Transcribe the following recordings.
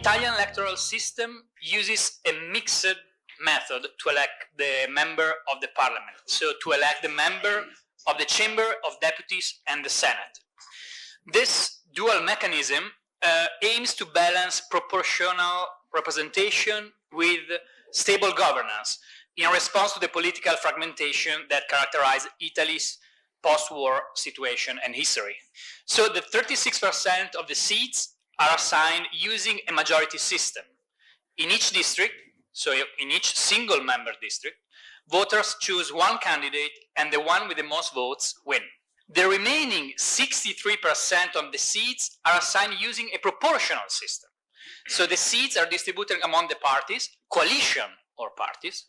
Italian electoral system uses a mixed method to elect the member of the parliament, so to elect the member of the Chamber of Deputies and the Senate. This dual mechanism aims to balance proportional representation with stable governance in response to the political fragmentation that characterized Italy's post-war situation and history. So the 36% of the seats are assigned using a majority system. In each district, so in each single member district, voters choose one candidate and the one with the most votes win. The remaining 63% of the seats are assigned using a proportional system. So the seats are distributed among the parties, coalition or parties,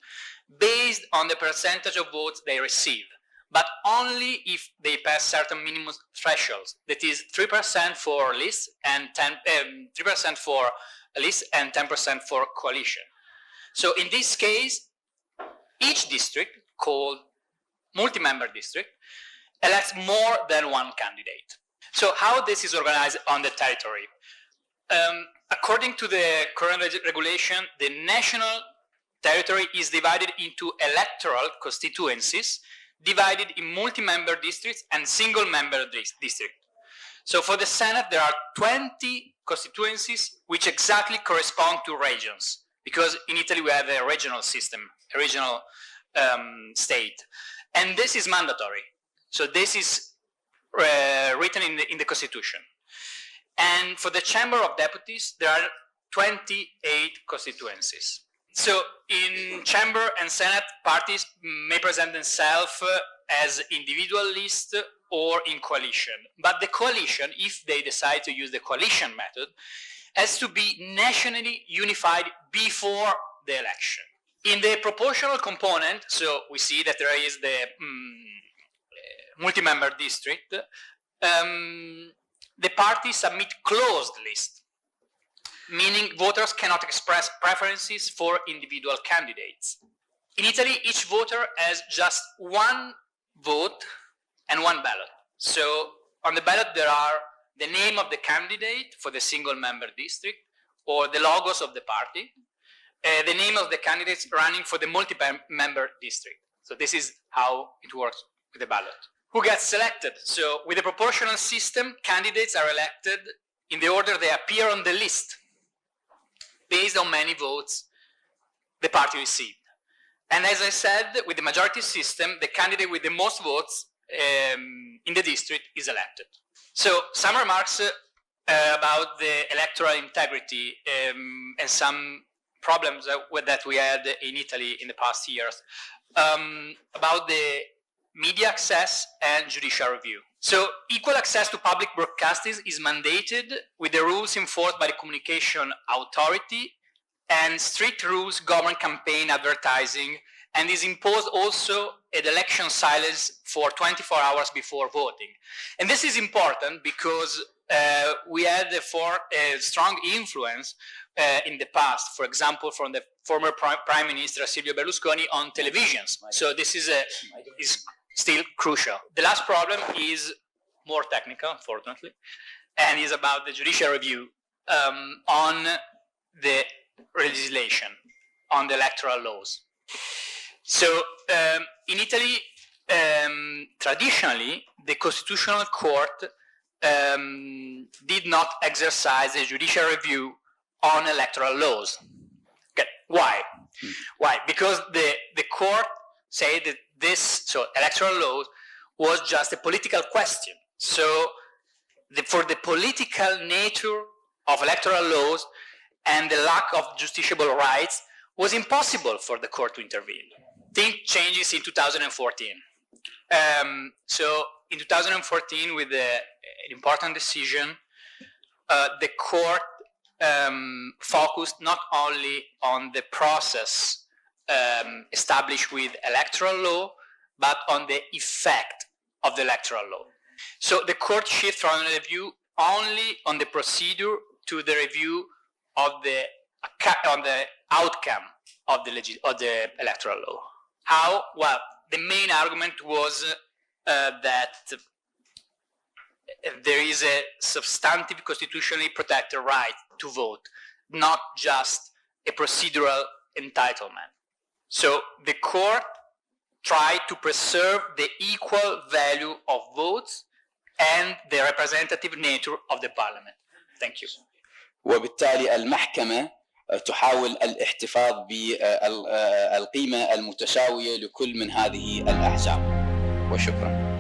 based on the percentage of votes they receive, but only if they pass certain minimum thresholds. That is 3% for lists and 3% for lists and 10% for coalition. So in this case, each district, called multi-member district, elects more than one candidate. So how this is organized on the territory? According to the current regulation, the national territory is divided into electoral constituencies, divided in multi-member districts and single-member districts. So for the Senate, there are 20 constituencies which exactly correspond to regions, because in Italy we have a regional system, a regional state. And this is mandatory. So this is written in the Constitution. And for the Chamber of Deputies, there are 28 constituencies. So in Chamber and Senate, parties may present themselves as individual list or in coalition. But the coalition, if they decide to use the coalition method, has to be nationally unified before the election. In the proportional component, so we see that there is the multi-member district, the parties submit closed lists, meaning voters cannot express preferences for individual candidates. In Italy, each voter has just one vote and one ballot. So on the ballot there are the name of the candidate for the single member district or the logos of the party, the name of the candidates running for the multi-member district. So this is how it works with the ballot. Who gets selected? So with the proportional system, candidates are elected in the order they appear on the list, based on many votes the party received. And as I said, with the majority system, the candidate with the most votes in the district is elected. So some remarks about the electoral integrity and some problems that we had in Italy in the past years, about the media access and judicial review. So equal access to public broadcasting is mandated with the rules enforced by the Communication Authority, and strict rules govern campaign advertising, and is imposed also an election silence for 24 hours before voting. And this is important because we had a strong influence in the past, for example, from the former Prime Minister Silvio Berlusconi on televisions. So this is still crucial. The last problem is more technical, unfortunately, and is about the judicial review on the legislation, on the electoral laws. So in Italy, traditionally, the Constitutional Court did not exercise a judicial review on electoral laws. Okay. Why? Why? Because the court said that electoral laws was just a political question. So for the political nature of electoral laws and the lack of justiciable rights, was impossible for the court to intervene. Things changes in 2014. So in 2014, with an important decision, the court focused not only on the process established with electoral law, but on the effect of the electoral law. So the court shifted from the review only on the procedure to the review of the outcome of the electoral law. How? Well, the main argument was that there is a substantive constitutionally protected right to vote, not just a procedural entitlement. So the court tried to preserve the equal value of votes and the representative nature of the parliament. Thank you. وبالتالي المحكمة تحاول الاحتفاظ بالقيمة المتساوية لكل من هذه الأحزاب. وشكرا.